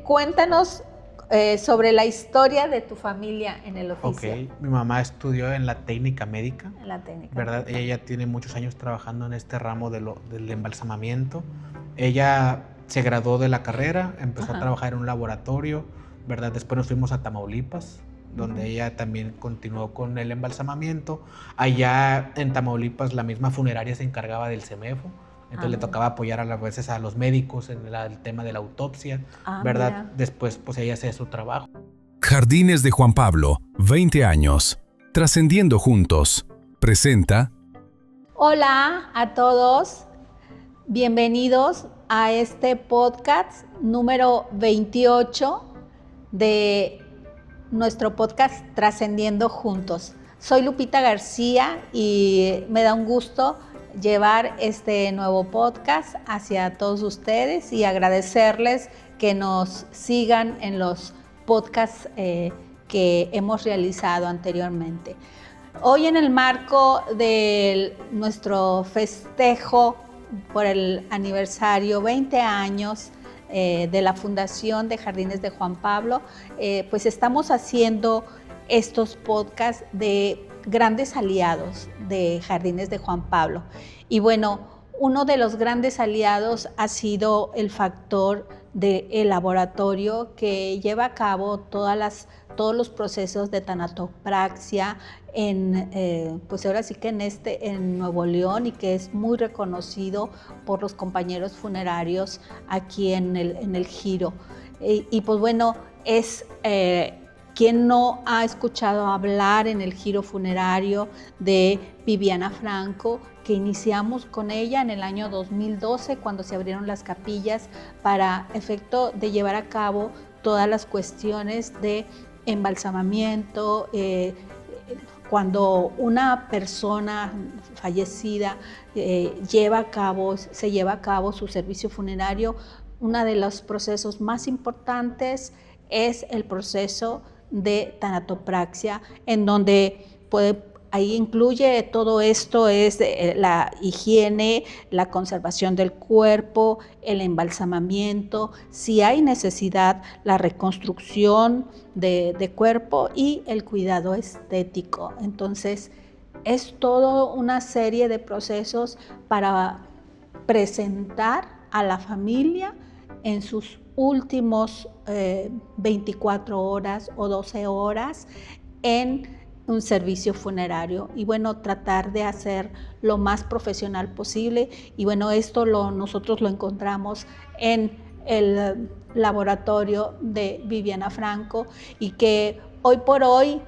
cuéntanos sobre la historia de tu familia en el oficio. Ok, mi mamá estudió en la técnica médica, En la técnica. ¿verdad? Ella ya tiene muchos años trabajando en este ramo del embalsamamiento. Ella se graduó de la carrera, empezó a trabajar en un laboratorio, ¿verdad? Después nos fuimos a Tamaulipas, donde ella también continuó con el embalsamamiento. Allá en Tamaulipas la misma funeraria se encargaba del CEMEFO, entonces le tocaba apoyar a veces a los médicos en el tema de la autopsia, ¿verdad? Mira. Después pues ella hacía su trabajo. Jardines de Juan Pablo, 20 años. Trascendiendo juntos. Presenta. Hola a todos. Bienvenidos a este podcast número 28 de nuestro podcast Trascendiendo Juntos. Soy Lupita García y me da un gusto llevar este nuevo podcast hacia todos ustedes y agradecerles que nos sigan en los podcasts que hemos realizado anteriormente. Hoy, en el marco de nuestro festejo por el aniversario 20 años de la Fundación de Jardines de Juan Pablo, pues estamos haciendo estos podcasts de grandes aliados de Jardines de Juan Pablo. Y bueno, uno de los grandes aliados ha sido el factor del laboratorio que lleva a cabo todos los procesos de tanatopraxia pues ahora sí que en Nuevo León, y que es muy reconocido por los compañeros funerarios aquí en el Giro. Y pues bueno, ¿quién no ha escuchado hablar en el Giro funerario de Viviana Franco, que iniciamos con ella en el año 2012, cuando se abrieron las capillas para efecto de llevar a cabo todas las cuestiones de embalsamamiento? Cuando una persona fallecida se lleva a cabo su servicio funerario, uno de los procesos más importantes es el proceso de tanatopraxia, en donde ahí incluye todo esto, es la higiene, la conservación del cuerpo, el embalsamamiento, si hay necesidad, la reconstrucción de cuerpo y el cuidado estético. Entonces, es toda una serie de procesos para presentar a la familia en sus últimos 24 horas o 12 horas en un servicio funerario, y bueno, tratar de hacer lo más profesional posible. Y bueno, esto nosotros lo encontramos en el laboratorio de Viviana Franco, y que hoy por hoy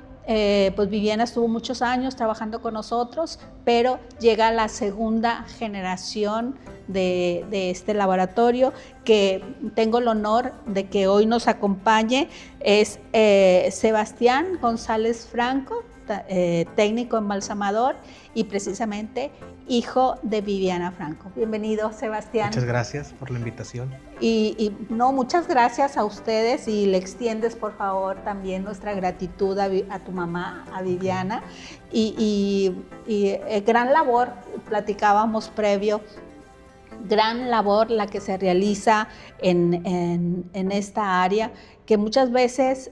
pues Viviana estuvo muchos años trabajando con nosotros, pero llega la segunda generación de este laboratorio, que tengo el honor de que hoy nos acompañe. Es Sebastián González Franco, técnico embalsamador y precisamente hijo de Viviana Franco. Bienvenido, Sebastián. Muchas gracias por la invitación. Muchas gracias a ustedes, y le extiendes por favor también nuestra gratitud a tu mamá, a Viviana. Gran labor, platicábamos previo, gran labor la que se realiza en esta área, que muchas veces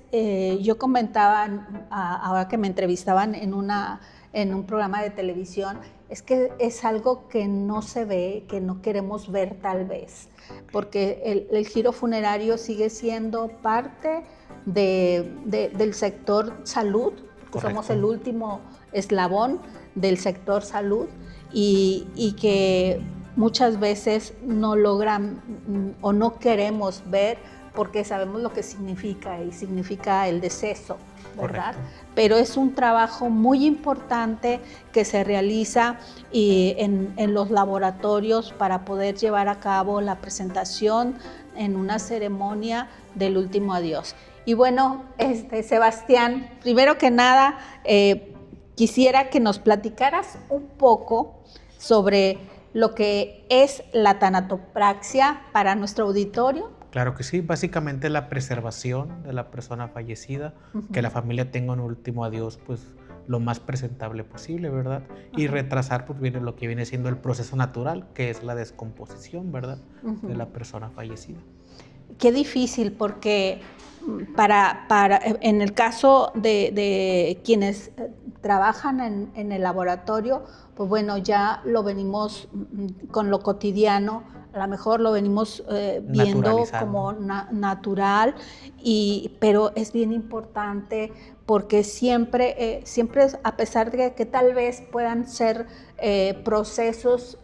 yo comentaba, ahora que me entrevistaban en un programa de televisión, es que es algo que no se ve, que no queremos ver tal vez, porque el giro funerario sigue siendo parte del sector salud. Correcto. Somos el último eslabón del sector salud, y que muchas veces no logran o no queremos ver, porque sabemos lo que significa, y significa el deceso, ¿verdad? Correcto. Pero es un trabajo muy importante que se realiza en los laboratorios para poder llevar a cabo la presentación en una ceremonia del último adiós. Y bueno, Sebastián, primero que nada, quisiera que nos platicaras un poco sobre lo que es la tanatopraxia para nuestro auditorio. Claro que sí, básicamente la preservación de la persona fallecida, que la familia tenga un último adiós pues lo más presentable posible, ¿verdad? Y retrasar pues lo que viene siendo el proceso natural, que es la descomposición, ¿verdad? De la persona fallecida. qué difícil, porque en el caso de quienes trabajan en el laboratorio, pues bueno, ya lo venimos con lo cotidiano, a lo mejor lo venimos viendo como natural, pero es bien importante porque siempre, a pesar de que tal vez puedan ser procesos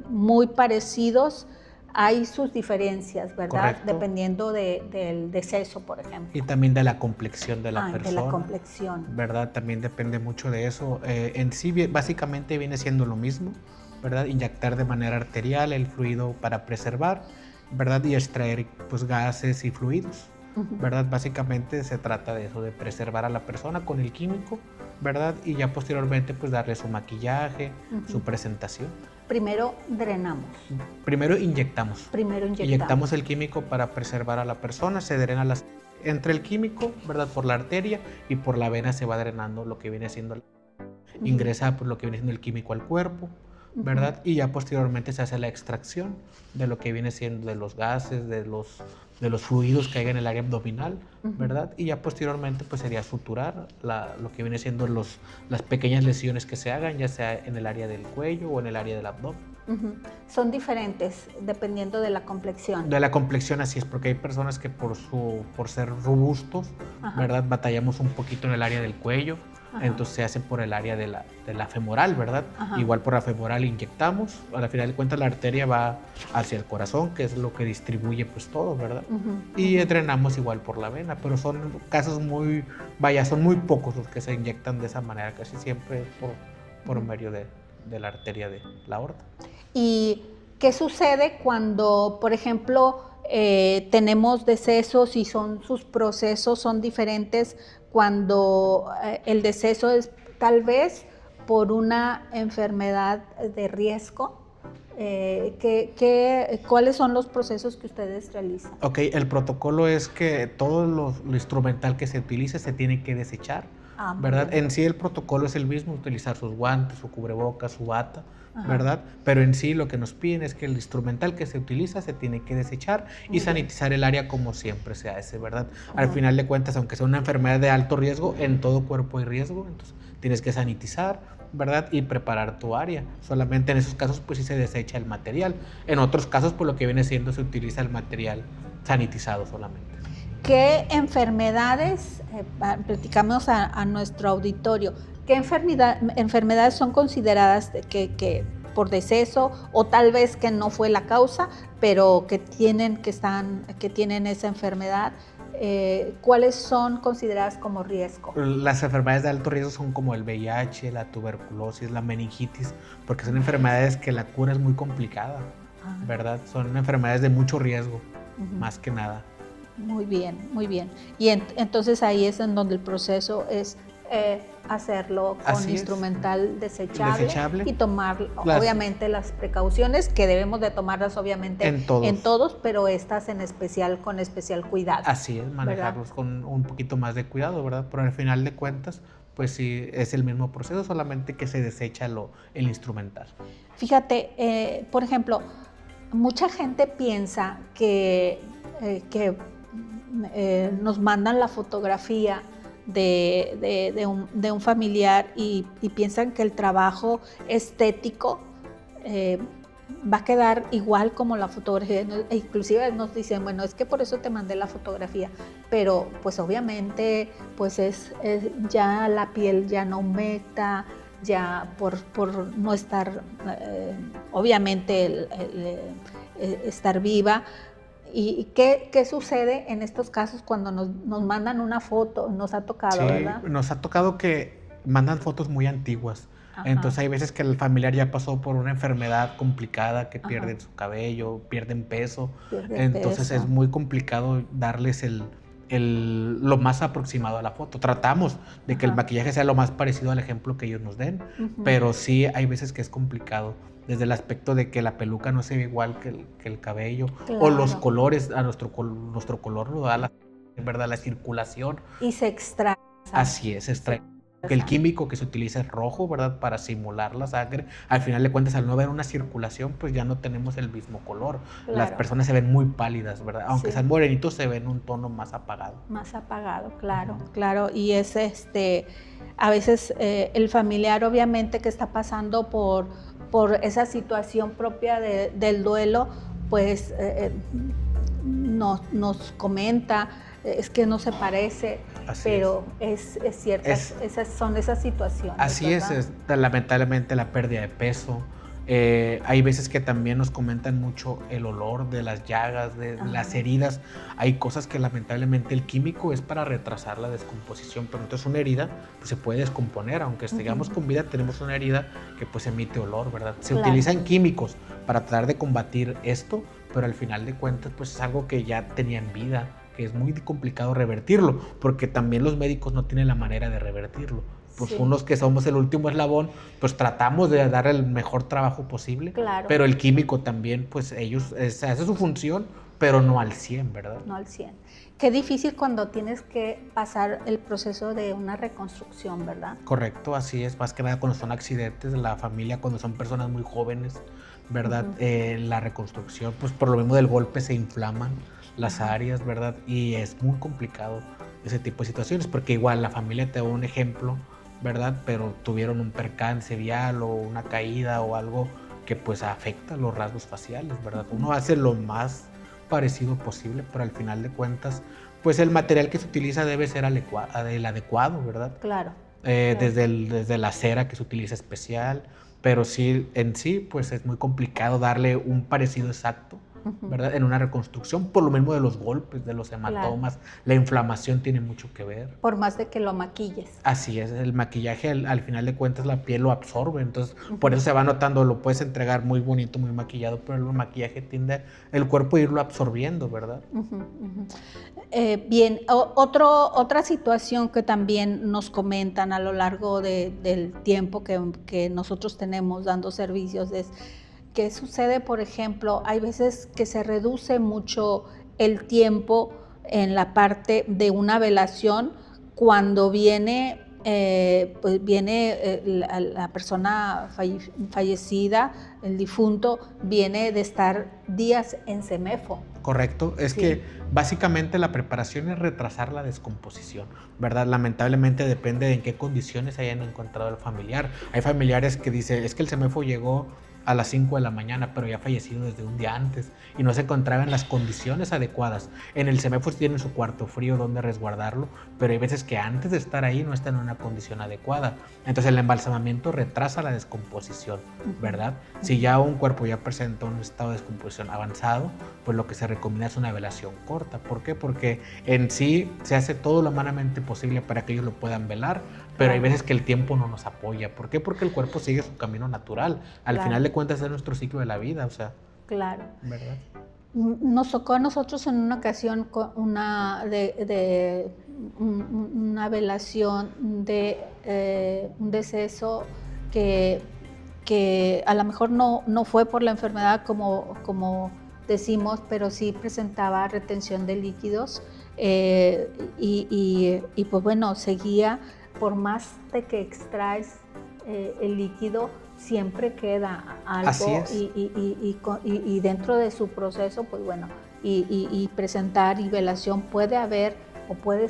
muy parecidos, hay sus diferencias, ¿verdad? Correcto. Dependiendo del deceso, por ejemplo. Y también de la complexión de la persona. De la complexión. ¿Verdad? También depende mucho de eso. En sí, básicamente viene siendo lo mismo, ¿verdad? Inyectar de manera arterial el fluido para preservar, ¿verdad? Y extraer pues gases y fluidos, ¿verdad? Básicamente se trata de eso, de preservar a la persona con el químico, ¿verdad? Y ya posteriormente pues darle su maquillaje, su presentación. Primero drenamos. Primero inyectamos. Primero inyectamos el químico para preservar a la persona, se drena entre el químico, ¿verdad? Por la arteria y por la vena se va drenando lo que viene siendo, ingresa por lo que viene siendo el químico al cuerpo, ¿verdad? Y ya posteriormente se hace la extracción de lo que viene siendo de los gases, de los fluidos que hay en el área abdominal, ¿verdad? Y ya posteriormente pues sería suturar lo que viene siendo las pequeñas lesiones que se hagan, ya sea en el área del cuello o en el área del abdomen. Son diferentes dependiendo de la complexión. De la complexión, así es, porque hay personas que por ser robustos, ¿verdad? Batallamos un poquito en el área del cuello. Entonces se hace por el área de la femoral, ¿verdad? Igual por la femoral inyectamos, a la final de cuentas la arteria va hacia el corazón, que es lo que distribuye pues todo, ¿verdad? Y drenamos igual por la vena, pero son casos son muy pocos los que se inyectan de esa manera, casi siempre por medio de la arteria de la aorta. ¿Y qué sucede cuando, por ejemplo, tenemos decesos y sus procesos son diferentes cuando el deceso es tal vez por una enfermedad de riesgo? ¿Cuáles son los procesos que ustedes realizan? Ok, el protocolo es que todo lo instrumental que se utilice se tiene que desechar, ¿verdad? En sí el protocolo es el mismo, utilizar sus guantes, su cubrebocas, su bata, ¿verdad? Pero en sí lo que nos piden es que el instrumental que se utiliza se tiene que desechar y sanitizar el área como siempre se hace, ¿verdad? Al final de cuentas, aunque sea una enfermedad de alto riesgo, en todo cuerpo hay riesgo, entonces tienes que sanitizar, ¿verdad? Y preparar tu área. Solamente en esos casos pues sí se desecha el material. En otros casos por lo que viene siendo se utiliza el material sanitizado solamente. ¿Qué enfermedades, platicamos a nuestro auditorio, qué enfermedades son consideradas que por deceso o tal vez que no fue la causa, pero que tienen esa enfermedad? ¿Cuáles son consideradas como riesgo? Las enfermedades de alto riesgo son como el VIH, la tuberculosis, la meningitis, porque son enfermedades que la cura es muy complicada, ¿verdad? Son enfermedades de mucho riesgo, más que nada. Muy bien, muy bien. Y entonces ahí es en donde el proceso es hacerlo con instrumental desechable y tomar obviamente las precauciones que debemos de tomarlas obviamente en todos, pero estas en especial con especial cuidado. Así es, manejarlos con un poquito más de cuidado, ¿verdad? Pero al final de cuentas, pues sí, es el mismo proceso, solamente que se desecha el instrumental. Fíjate, por ejemplo, mucha gente piensa que nos mandan la fotografía de un familiar y piensan que el trabajo estético va a quedar igual como la fotografía. Inclusive nos dicen, bueno, es que por eso te mandé la fotografía, pero pues obviamente pues es ya la piel ya no humecta, ya por no estar, obviamente estar viva. ¿Y qué sucede en estos casos cuando nos mandan una foto? Nos ha tocado, sí, ¿verdad? Nos ha tocado que mandan fotos muy antiguas. Entonces hay veces que el familiar ya pasó por una enfermedad complicada, que pierden su cabello, pierden peso. Entonces es muy complicado darles lo más aproximado a la foto. Tratamos de que el maquillaje sea lo más parecido al ejemplo que ellos nos den, pero sí hay veces que es complicado. Desde el aspecto de que la peluca no se ve igual que el cabello, claro, o los colores, a nuestro color lo da ¿verdad? La circulación. Y se extrae. Así es, se extrae. Que el químico que se utiliza es rojo, ¿verdad? Para simular la sangre. Al final de cuentas, al no haber una circulación, pues ya no tenemos el mismo color. Claro. Las personas se ven muy pálidas, ¿verdad? Aunque Sí. sean morenitos, se ven un tono más apagado. Más apagado, claro, claro. Y es a veces el familiar obviamente que está pasando por esa situación propia del duelo, pues nos comenta, es que no se parece, Así pero es cierto, son esas situaciones. Así ¿verdad? es lamentablemente la pérdida de peso. Hay veces que también nos comentan mucho el olor de las llagas, de las heridas. Hay cosas que lamentablemente el químico es para retrasar la descomposición, pero entonces una herida pues, se puede descomponer, aunque estemos con vida, tenemos una herida que pues emite olor, ¿verdad? Se utilizan químicos para tratar de combatir esto, pero al final de cuentas pues es algo que ya tenía en vida, que es muy complicado revertirlo, porque también los médicos no tienen la manera de revertirlo. Pues unos que somos el último eslabón, pues tratamos de dar el mejor trabajo posible, Claro. Pero el químico también, pues ellos hace su función, pero no al 100, ¿verdad? No al 100. Qué difícil cuando tienes que pasar el proceso de una reconstrucción, ¿verdad? Correcto, así es, más que nada cuando son accidentes de la familia, cuando son personas muy jóvenes, ¿verdad? La reconstrucción, pues por lo mismo del golpe se inflaman las áreas, ¿verdad? Y es muy complicado ese tipo de situaciones, porque igual la familia te da un ejemplo, ¿verdad? Pero tuvieron un percance vial o una caída o algo que pues afecta los rasgos faciales, ¿verdad? Uno hace lo más parecido posible, pero al final de cuentas, pues el material que se utiliza debe ser el adecuado, ¿verdad? Claro. Desde la cera que se utiliza especial, pero sí, en sí, pues es muy complicado darle un parecido exacto, ¿verdad? En una reconstrucción, por lo mismo de los golpes, de los hematomas, la inflamación tiene mucho que ver. Por más de que lo maquilles. Así es, el maquillaje al final de cuentas la piel lo absorbe, entonces por eso se va notando, lo puedes entregar muy bonito, muy maquillado, pero el maquillaje tiende el cuerpo a irlo absorbiendo, ¿verdad? Bien, otra situación que también nos comentan a lo largo del tiempo que nosotros tenemos dando servicios es ¿qué sucede? Por ejemplo, hay veces que se reduce mucho el tiempo en la parte de una velación cuando viene la persona fallecida, el difunto, viene de estar días en CEMEFO. Correcto, es que básicamente la preparación es retrasar la descomposición, ¿verdad? Lamentablemente depende de en qué condiciones hayan encontrado el familiar. Hay familiares que dicen, es que el CEMEFO llegó a las 5 de la mañana, pero ya fallecido desde un día antes y no se encontraba en las condiciones adecuadas. En el CEMEFO tienen su cuarto frío donde resguardarlo, pero hay veces que antes de estar ahí no está en una condición adecuada. Entonces el embalsamamiento retrasa la descomposición, ¿verdad? Si ya un cuerpo ya presenta un estado de descomposición avanzado, pues lo que se recomienda es una velación corta. ¿Por qué? Porque en sí se hace todo lo humanamente posible para que ellos lo puedan velar, pero hay veces que el tiempo no nos apoya. ¿Por qué? Porque el cuerpo sigue su camino natural. Al final de cuentas es nuestro ciclo de la vida, o sea. Claro. ¿Verdad? Nos tocó a nosotros en una ocasión una velación de un deceso que a lo mejor no fue por la enfermedad como decimos, pero sí presentaba retención de líquidos y pues bueno, seguía, por más de que extraes el líquido, siempre queda algo. Así es. Y dentro de su proceso, pues bueno, y presentar y velación puede haber o puede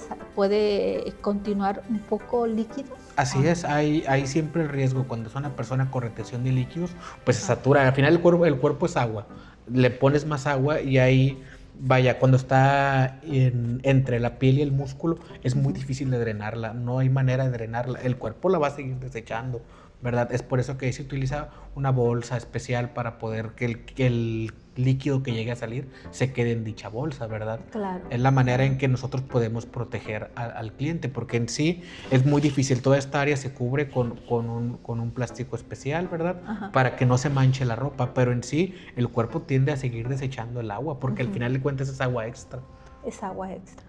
continuar un poco líquido. Así es, hay siempre el riesgo cuando es una persona con retención de líquidos, pues se satura. Al final el cuerpo es agua, le pones más agua y ahí, vaya, cuando está entre la piel y el músculo es muy difícil de drenarla, no hay manera de drenarla, el cuerpo la va a seguir desechando, ¿verdad? Es por eso que se utiliza una bolsa especial para poder que el líquido que llegue a salir se quede en dicha bolsa, ¿verdad? Claro. Es la manera en que nosotros podemos proteger al cliente, porque en sí es muy difícil. Toda esta área se cubre con un plástico especial, ¿verdad? Ajá. Para que no se manche la ropa, pero en sí el cuerpo tiende a seguir desechando el agua, porque al final de cuentas es agua extra. Es agua extra.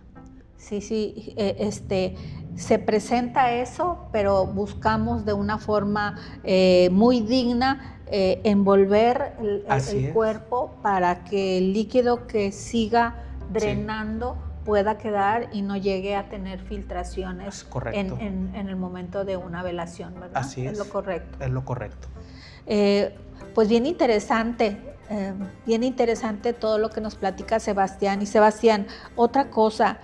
Sí, se presenta eso, pero buscamos de una forma muy digna envolver el cuerpo para que el líquido que siga drenando pueda quedar y no llegue a tener filtraciones correcto. en el momento de una velación, ¿verdad? Así es. Es lo correcto. Es lo correcto. Pues bien interesante todo lo que nos platica Sebastián. Y Sebastián, otra cosa,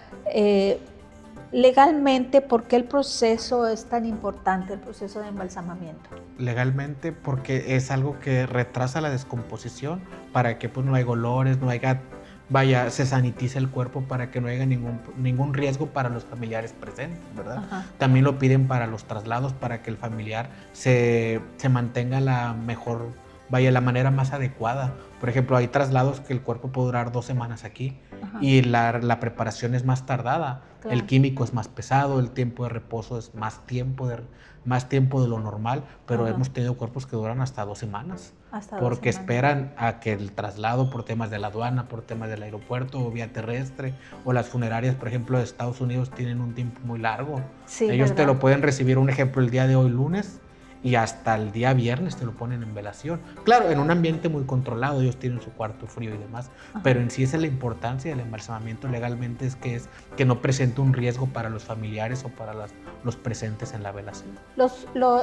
legalmente, ¿por qué el proceso es tan importante, el proceso de embalsamamiento? Legalmente, porque es algo que retrasa la descomposición para que pues no haya olores, no haya, se sanitice el cuerpo para que no haya ningún riesgo para los familiares presentes, ¿verdad? Ajá. También lo piden para los traslados, para que el familiar se mantenga la manera más adecuada. Por ejemplo, hay traslados que el cuerpo puede durar 2 semanas aquí. Ajá. Y la preparación es más tardada. Claro. El químico es más pesado, el tiempo de reposo es más tiempo de lo normal, pero ajá, hemos tenido cuerpos que duran hasta 2 semanas. Porque esperan a que el traslado por temas de la aduana, por temas del aeropuerto o vía terrestre, o las funerarias, por ejemplo, de Estados Unidos tienen un tiempo muy largo. Sí, ellos, ¿verdad?, te lo pueden recibir, un ejemplo, el día de hoy, lunes, y hasta el día viernes te lo ponen en velación. Claro, en un ambiente muy controlado, ellos tienen su cuarto frío y demás, ajá, pero en sí esa es la importancia del embalsamamiento legalmente, es que no presente un riesgo para los familiares o para los presentes en la velación.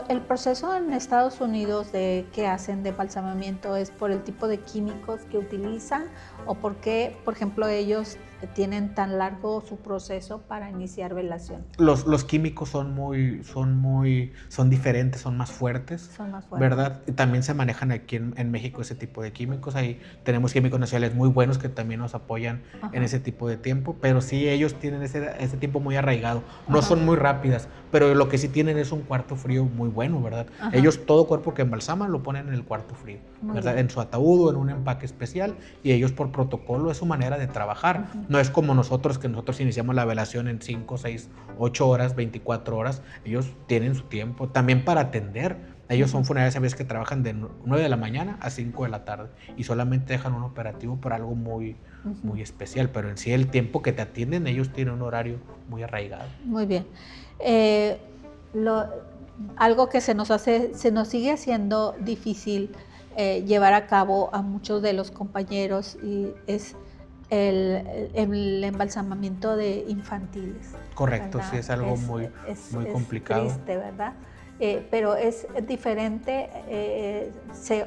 El proceso en Estados Unidos que hacen de embalsamamiento es por el tipo de químicos que utilizan, o por qué, por ejemplo, ellos tienen tan largo su proceso para iniciar velación. Los químicos son diferentes, son más fuertes, ¿verdad? Y también se manejan aquí en México ese tipo de químicos. Ahí tenemos químicos nacionales muy buenos que también nos apoyan, ajá, en ese tipo de tiempo, pero sí ellos tienen ese tiempo muy arraigado. No, ajá, son muy rápidas, pero lo que sí tienen es un cuarto frío muy bueno, ¿verdad? Ajá. Ellos todo cuerpo que embalsaman lo ponen en el cuarto frío, ¿verdad? En su ataúd o en un empaque especial, y ellos por protocolo es su manera de trabajar. Uh-huh. No es como nosotros, que nosotros iniciamos la velación en 5, 6, 8 horas, 24 horas. Ellos tienen su tiempo también para atender. Ellos son funerarias a veces que trabajan de 9 de la mañana a 5 de la tarde y solamente dejan un operativo por algo muy, uh-huh, muy especial, pero en sí el tiempo que te atienden, ellos tienen un horario muy arraigado. Muy bien. Algo que se nos sigue haciendo difícil llevar a cabo a muchos de los compañeros y es el embalsamamiento de infantiles. Correcto, ¿verdad? Sí, es algo muy complicado. Es triste, ¿verdad? Pero es diferente,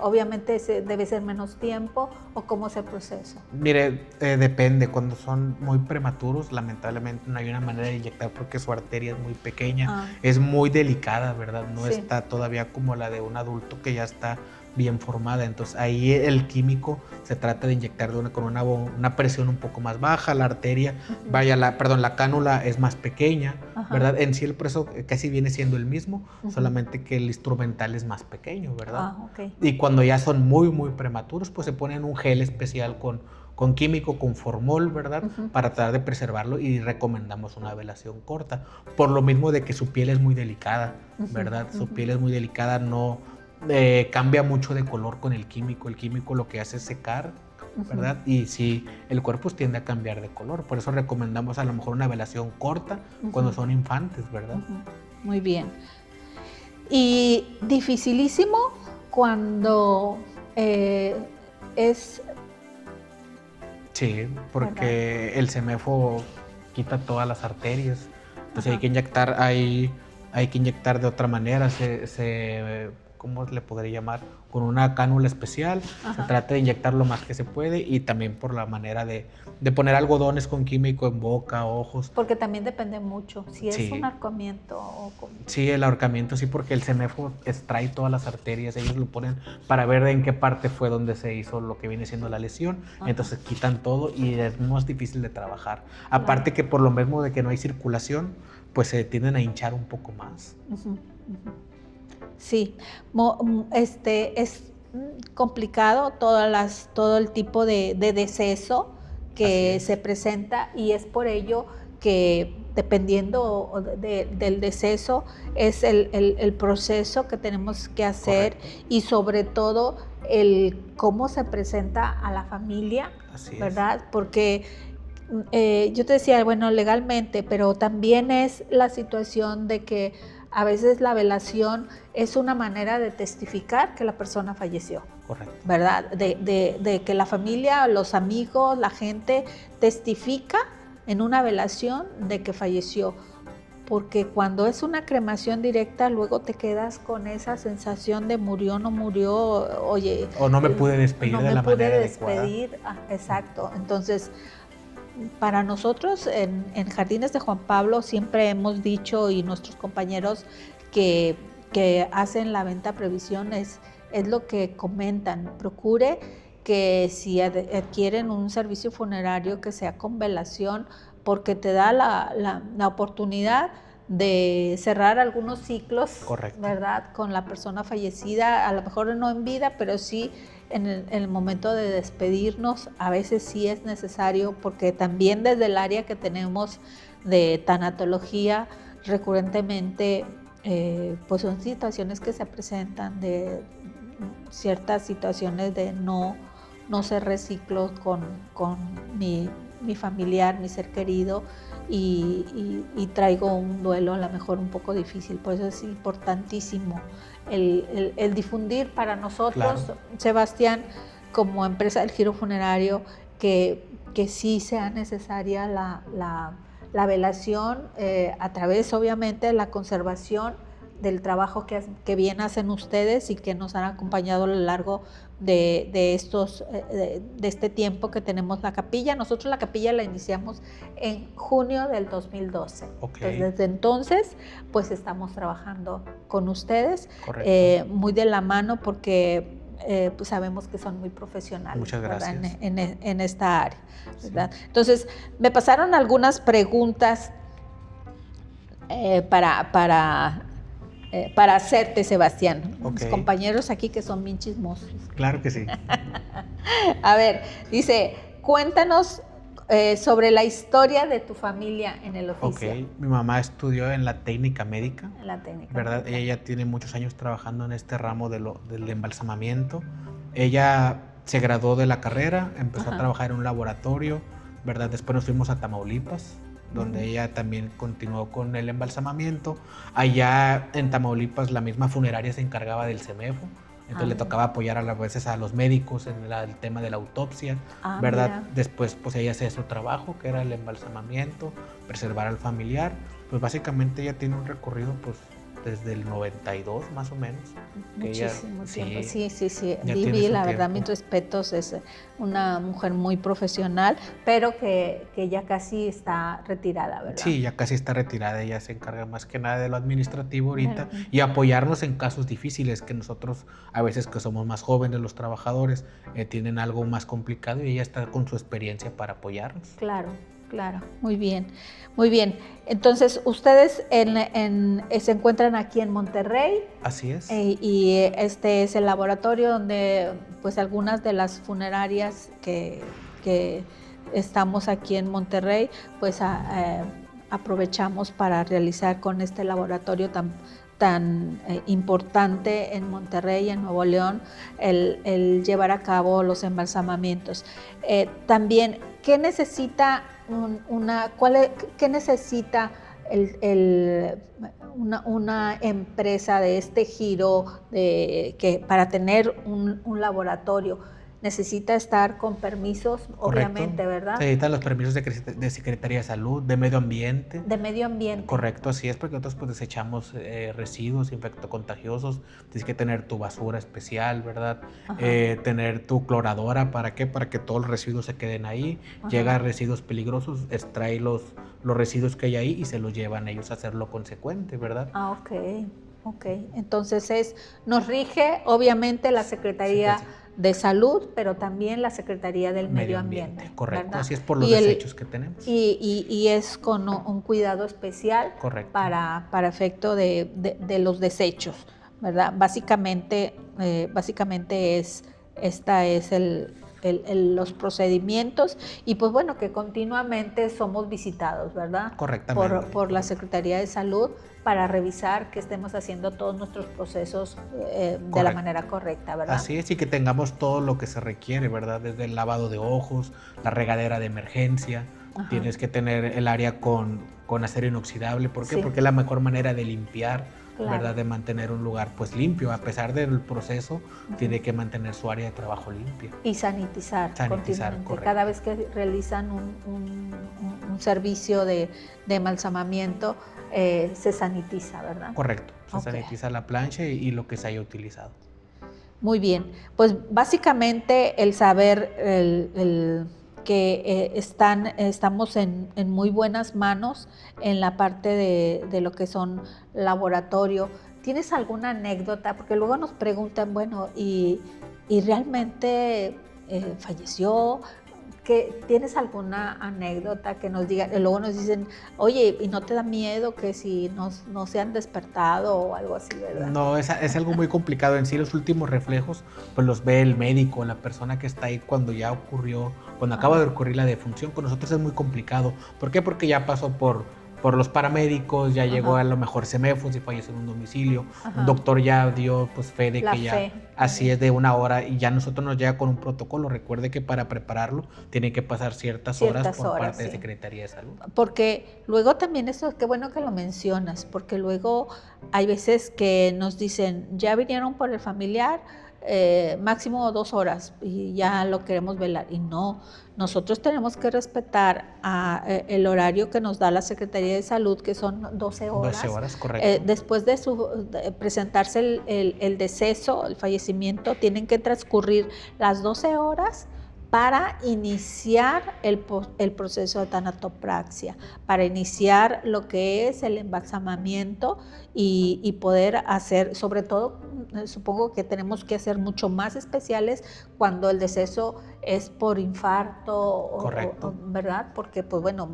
obviamente debe ser menos tiempo, ¿o cómo es el proceso? Mire, depende. Cuando son muy prematuros, lamentablemente no hay una manera de inyectar porque su arteria es muy pequeña, es muy delicada, ¿verdad? No, sí, está todavía como la de un adulto que ya está bien formada. Entonces ahí el químico se trata de inyectar con una presión un poco más baja, la arteria, uh-huh, la cánula es más pequeña, ajá, ¿verdad? En sí el proceso casi viene siendo el mismo, uh-huh, solamente que el instrumental es más pequeño, ¿verdad? Okay. Y cuando ya son muy, muy prematuros, pues se ponen un gel especial con químico, con formol, ¿verdad? Uh-huh. Para tratar de preservarlo, y recomendamos una velación corta, por lo mismo de que su piel es muy delicada, ¿verdad? Uh-huh. Su piel es muy delicada, no cambia mucho de color con el químico lo que hace es secar, ¿verdad? Uh-huh. Y sí, el cuerpo tiende a cambiar de color, por eso recomendamos a lo mejor una velación corta, uh-huh, cuando son infantes, ¿verdad? Uh-huh. Muy bien. Y dificilísimo cuando es... Sí, porque, ¿verdad?, el CEMEFO quita todas las arterias, entonces, ajá, hay que inyectar de otra manera, ¿cómo le podría llamar? Con una cánula especial, ajá, se trata de inyectar lo más que se puede, y también por la manera de poner algodones con químico en boca, ojos. Porque también depende mucho, si es, sí, un ahorcamiento o como... Sí, el ahorcamiento sí, porque el CEMEFO extrae todas las arterias, ellos lo ponen para ver en qué parte fue donde se hizo lo que viene siendo la lesión, ajá, entonces quitan todo y es más difícil de trabajar. Aparte, claro, que por lo mismo de que no hay circulación, pues se tienden a hinchar un poco más. Uh-huh, uh-huh. Sí, es complicado todo el tipo de deceso que se presenta, y es por ello que, dependiendo del deceso, es el proceso que tenemos que hacer. Correcto. Y sobre todo el cómo se presenta a la familia, así, ¿verdad? Es. Porque yo te decía, bueno, legalmente, pero también es la situación de que a veces la velación es una manera de testificar que la persona falleció. Correcto. ¿Verdad? De que la familia, los amigos, la gente testifica en una velación de que falleció. Porque cuando es una cremación directa, luego te quedas con esa sensación de murió, no murió, oye. O no me pude despedir de la manera adecuada. Exacto. Entonces, para nosotros en Jardines de Juan Pablo siempre hemos dicho, y nuestros compañeros que hacen la venta previsión es lo que comentan. Procure que si adquieren un servicio funerario que sea con velación, porque te da la oportunidad de cerrar algunos ciclos, correcto, ¿verdad? Con la persona fallecida, a lo mejor no en vida, pero sí en el momento de despedirnos. A veces sí es necesario, porque también desde el área que tenemos de tanatología, recurrentemente, pues son situaciones que se presentan, de ciertas situaciones de no cerré ciclos con mi familiar, mi ser querido, y traigo un duelo a lo mejor un poco difícil. Por eso es importantísimo el difundir para nosotros, claro, Sebastián, como empresa del giro funerario, que sí sea necesaria la velación, a través obviamente de la conservación del trabajo que bien hacen ustedes y que nos han acompañado a lo largo de este tiempo que tenemos la capilla. Nosotros la capilla la iniciamos en junio del 2012. Okay. Entonces, desde entonces, pues estamos trabajando con ustedes, muy de la mano, porque pues sabemos que son muy profesionales. Muchas gracias. En esta área, ¿verdad? Sí. Entonces, me pasaron algunas preguntas para hacerte, Sebastián. Mis compañeros aquí que son bien chismosos. Claro que sí. A ver, dice, cuéntanos sobre la historia de tu familia en el oficio. Mi mamá estudió en la técnica médica. En la técnica ¿verdad? médica. Ella ya tiene muchos años trabajando en este ramo del embalsamamiento. Ella se graduó de la carrera, empezó a trabajar en un laboratorio, ¿verdad? Después nos fuimos a Tamaulipas, donde ella también continuó con el embalsamamiento. Allá en Tamaulipas la misma funeraria se encargaba del CEMEFO, entonces le tocaba apoyar a veces a los médicos en el tema de la autopsia, ¿verdad? Mira. Después pues ella hacía su trabajo, que era el embalsamamiento, preservar al familiar. Pues básicamente ella tiene un recorrido pues desde el 92 más o menos. Muchísimo tiempo, sí. Vivi, la verdad, mis respetos, es una mujer muy profesional, pero que ya casi está retirada, ¿verdad? Sí, ya casi está retirada, ella se encarga más que nada de lo administrativo ahorita y apoyarnos en casos difíciles, que nosotros a veces que somos más jóvenes, los trabajadores, tienen algo más complicado, y ella está con su experiencia para apoyarnos. Claro, muy bien. Entonces, ustedes se encuentran aquí en Monterrey. Así es. Y este es el laboratorio donde pues algunas de las funerarias que estamos aquí en Monterrey, pues aprovechamos para realizar con este laboratorio tan importante en Monterrey, en Nuevo León, el llevar a cabo los embalsamamientos. También, ¿qué necesita qué necesita una empresa de este giro para tener un laboratorio? Necesita estar con permisos, obviamente, ¿verdad? Se necesitan los permisos de Secretaría de Salud, de Medio Ambiente. De Medio Ambiente. Correcto, así es, porque nosotros pues desechamos residuos infectocontagiosos. Tienes que tener tu basura especial, ¿verdad? Tener tu cloradora, ¿para qué? Para que todos los residuos se queden ahí. Llega a residuos peligrosos, extrae los residuos que hay ahí y se los llevan ellos a hacerlo consecuente, ¿verdad? Ok. Entonces nos rige obviamente la Secretaría de Salud, pero también la Secretaría del Medio Ambiente. Correcto, ¿verdad? Así es, por los desechos que tenemos. Y es con un cuidado especial. Correcto. Para efecto de los desechos, ¿verdad? Básicamente los procedimientos, y pues bueno, que continuamente somos visitados, ¿verdad? Correctamente. Por la Secretaría de Salud, para revisar que estemos haciendo todos nuestros procesos de la manera correcta, ¿verdad? Así es, y que tengamos todo lo que se requiere, ¿verdad? Desde el lavado de ojos, la regadera de emergencia. Tienes que tener el área con acero inoxidable. ¿Por qué? Porque es la mejor manera de limpiar, ¿verdad? De mantener un lugar pues limpio. A pesar del proceso, tiene que mantener su área de trabajo limpia. Y sanitizar continuamente. Correcto. Cada vez que realizan un servicio de embalsamamiento, se sanitiza, ¿verdad? Correcto, se Ok. sanitiza la plancha y lo que se haya utilizado. Muy bien, pues básicamente el saber que estamos en muy buenas manos en la parte de lo que son laboratorio. ¿Tienes alguna anécdota? Porque luego nos preguntan, bueno, ¿y realmente falleció? ¿Tienes alguna anécdota que nos diga? Y luego nos dicen, oye, ¿y no te da miedo que si no se han despertado o algo así, verdad? No, es algo muy complicado. En sí, los últimos reflejos, pues los ve el médico, la persona que está ahí cuando ya ocurrió, cuando acaba de ocurrir la defunción. Con nosotros es muy complicado. ¿Por qué? Porque ya pasó por los paramédicos, ya llegó a lo mejor CEMEFOS y falleció en un domicilio. Un doctor ya dio pues fe de que ya así es de 1 hora y ya nosotros nos llega con un protocolo. Recuerde que para prepararlo tiene que pasar ciertas horas por parte de Secretaría de Salud. Porque luego también eso, qué bueno que lo mencionas, porque luego hay veces que nos dicen, ya vinieron por el familiar, máximo 2 horas y ya lo queremos velar. Y no, nosotros tenemos que respetar el horario que nos da la Secretaría de Salud, que son 12 horas. 12 horas, correcto. Después de presentarse el deceso, el fallecimiento, tienen que transcurrir las 12 horas para iniciar el proceso de tanatopraxia, para iniciar lo que es el embalsamamiento y poder hacer, sobre todo, supongo que tenemos que hacer mucho más especiales cuando el deceso es por infarto, correcto. ¿verdad? Porque, pues bueno,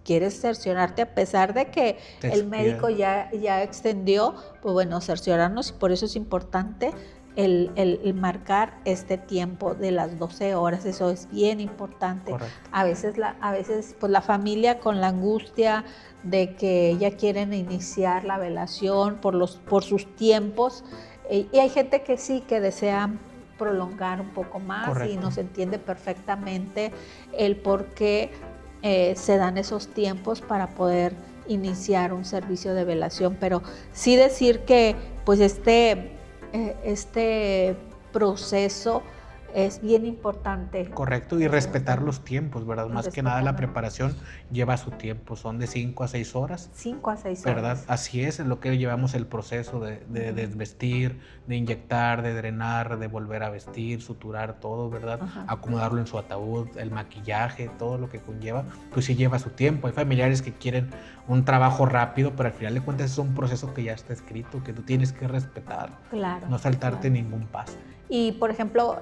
quieres cerciorarte a pesar de que el médico ya extendió, pues bueno, cerciorarnos, y por eso es importante el marcar este tiempo de las 12 horas, eso es bien importante. Correcto. A veces pues la familia con la angustia de que ya quieren iniciar la velación por sus tiempos, y hay gente que sí, que desea prolongar un poco más. Correcto. Y nos entiende perfectamente el por qué se dan esos tiempos para poder iniciar un servicio de velación, pero sí decir que pues este proceso es bien importante. Correcto, y respetar los tiempos, ¿verdad? Más que nada la preparación lleva su tiempo, son de 5 a 6 horas. 5 a 6 horas. ¿Verdad? Horas. Así es lo que llevamos el proceso de desvestir, de inyectar, de drenar, de volver a vestir, suturar todo, ¿verdad? Acomodarlo en su ataúd, el maquillaje, todo lo que conlleva, pues sí lleva su tiempo. Hay familiares que quieren un trabajo rápido, pero al final de cuentas es un proceso que ya está escrito, que tú tienes que respetar, claro, no saltarte ningún paso. Y, por ejemplo,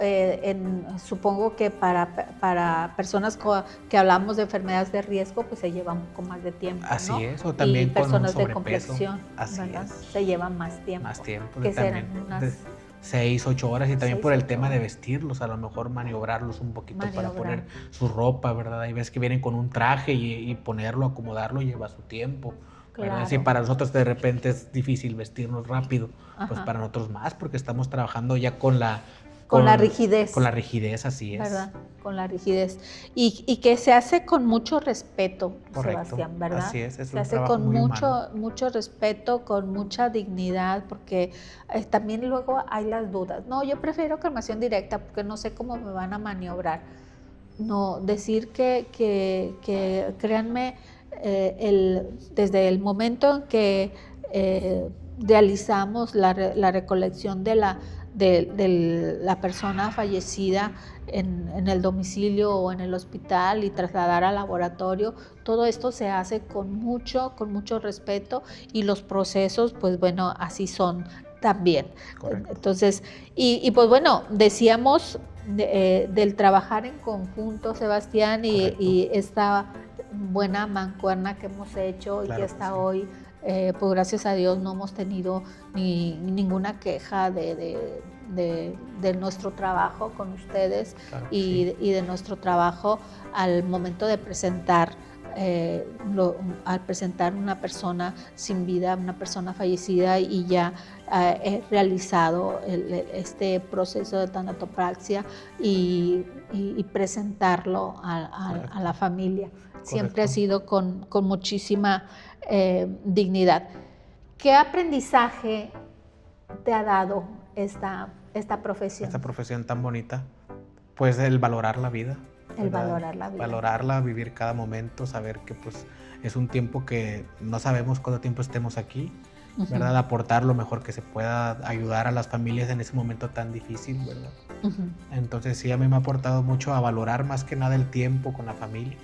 supongo que para personas que hablamos de enfermedades de riesgo, pues se lleva un poco más de tiempo, Así ¿no? es, o también y con personas un de complexión, ¿verdad? Se lleva más tiempo. Más tiempo, que también serán unas 6, 8 horas, y también por el tema de vestirlos, a lo mejor maniobrarlos un poquito para poner su ropa, ¿verdad? Hay veces que vienen con un traje y ponerlo, acomodarlo lleva su tiempo. Claro. Si para nosotros de repente es difícil vestirnos rápido, pues para nosotros más, porque estamos trabajando ya con la rigidez. Con la rigidez, así es. ¿Verdad? Con la rigidez. Y que se hace con mucho respeto, correcto, Sebastián, ¿verdad? Así es se hace con mucho respeto, con mucha dignidad, porque también luego hay las dudas. No, yo prefiero cremación directa porque no sé cómo me van a maniobrar. No, decir que créanme, desde el momento en que realizamos la recolección de la persona fallecida en el domicilio o en el hospital y trasladar al laboratorio, todo esto se hace con mucho respeto, y los procesos, pues bueno, así son también. Correcto. Entonces, y pues bueno, decíamos del trabajar en conjunto, Sebastián, y esta buena mancuerna que hemos hecho, claro, y que hasta hoy, pues gracias a Dios, no hemos tenido ninguna queja de nuestro trabajo con ustedes, claro, y de nuestro trabajo al momento de presentar al presentar una persona sin vida, una persona fallecida, y ya he realizado este proceso de tanatopraxia y presentarlo a la familia. Siempre ha sido con muchísima dignidad. ¿Qué aprendizaje te ha dado esta profesión? Esta profesión tan bonita, pues el valorar la vida, El ¿verdad? valorar la vida. Valorarla, vivir cada momento, saber que pues es un tiempo que no sabemos cuánto tiempo estemos aquí, ¿verdad? Aportar lo mejor que se pueda, ayudar a las familias en ese momento tan difícil, ¿verdad? Entonces sí, a mí me ha aportado mucho a valorar más que nada el tiempo con la familia.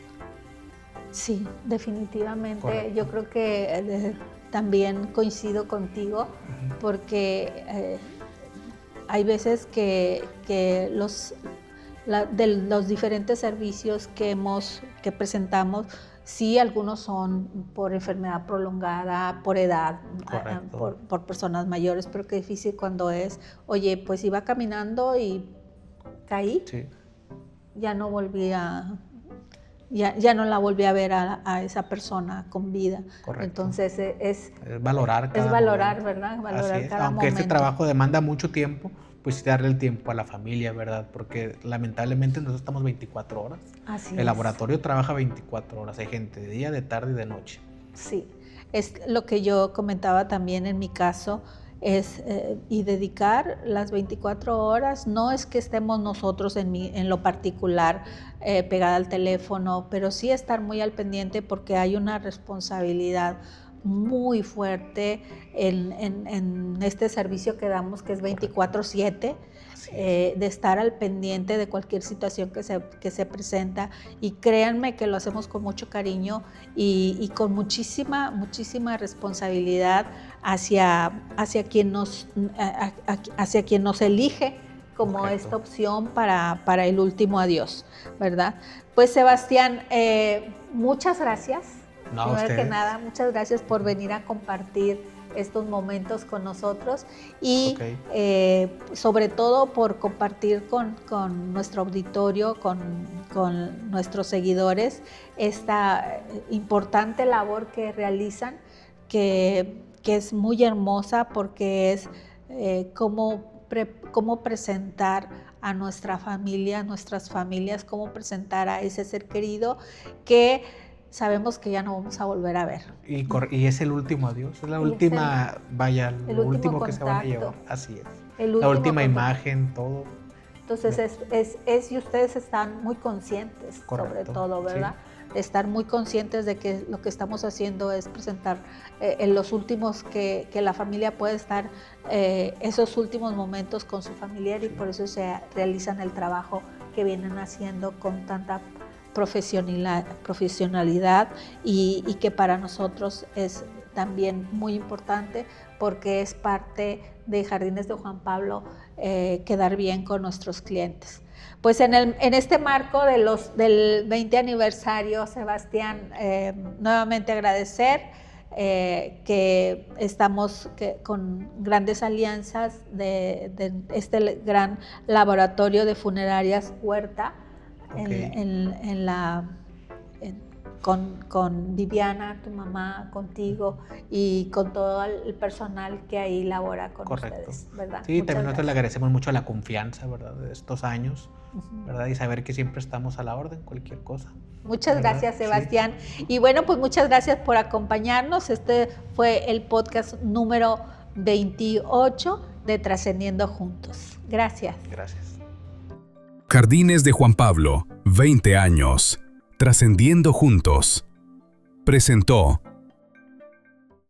Sí, definitivamente. Correcto. Yo creo que también coincido contigo porque hay veces que de los diferentes servicios que presentamos, sí, algunos son por enfermedad prolongada, por edad, por personas mayores, pero qué difícil cuando es, oye, pues iba caminando y caí, Sí. ya no volví ya no la volví a ver a esa persona con vida. Correcto. Entonces es valorar cada valorar, momento. ¿verdad? Valorar Así es. cada Aunque momento. este trabajo demanda mucho tiempo, pues sí darle el tiempo a la familia, ¿verdad? Porque lamentablemente nosotros estamos 24 horas. Así El es. laboratorio trabaja 24 horas. Hay gente de día, de tarde y de noche. Sí, es lo que yo comentaba también en mi caso, y dedicar las 24 horas, no es que estemos nosotros en lo particular pegada al teléfono, pero sí estar muy al pendiente porque hay una responsabilidad muy fuerte en este servicio que damos, que es 24/7, de estar al pendiente de cualquier situación que se presenta, y créanme que lo hacemos con mucho cariño y con muchísima responsabilidad hacia quien nos elige como Correcto. esta opción para el último adiós, ¿verdad? Pues Sebastián, muchas gracias. No, Primero que ustedes. nada, muchas gracias por venir a compartir estos momentos con nosotros y sobre todo por compartir con nuestro auditorio, con nuestros seguidores, esta importante labor que realizan, que es muy hermosa porque es cómo presentar a nuestra familia, a nuestras familias, cómo presentar a ese ser querido que sabemos que ya no vamos a volver a ver. Y es el último adiós, es la última, lo último que se van a llevar. Así es. La última imagen, todo. Entonces y ustedes están muy conscientes, correcto, sobre todo, ¿verdad? Sí. Estar muy conscientes de que lo que estamos haciendo es presentar en los últimos que la familia puede estar, esos últimos momentos con su familiar, y por eso se realizan el trabajo que vienen haciendo con tanta profesionalidad y que para nosotros es también muy importante porque es parte de Jardines de Juan Pablo quedar bien con nuestros clientes. Pues en este marco del 20 aniversario, Sebastián, nuevamente agradecer que estamos con grandes alianzas de este gran laboratorio de funerarias Huerta. Con Viviana, tu mamá, contigo y con todo el personal que ahí labora con ustedes, ¿verdad? Sí, muchas también nosotros le agradecemos mucho la confianza, ¿verdad? De estos años, ¿verdad? Y saber que siempre estamos a la orden, cualquier cosa. Muchas ¿verdad? Gracias, Sebastián. Sí. Y bueno, pues muchas gracias por acompañarnos. Este fue el podcast número 28 de Trascendiendo Juntos. Gracias. Gracias. Jardines de Juan Pablo, 20 años. Trascendiendo Juntos. Presentó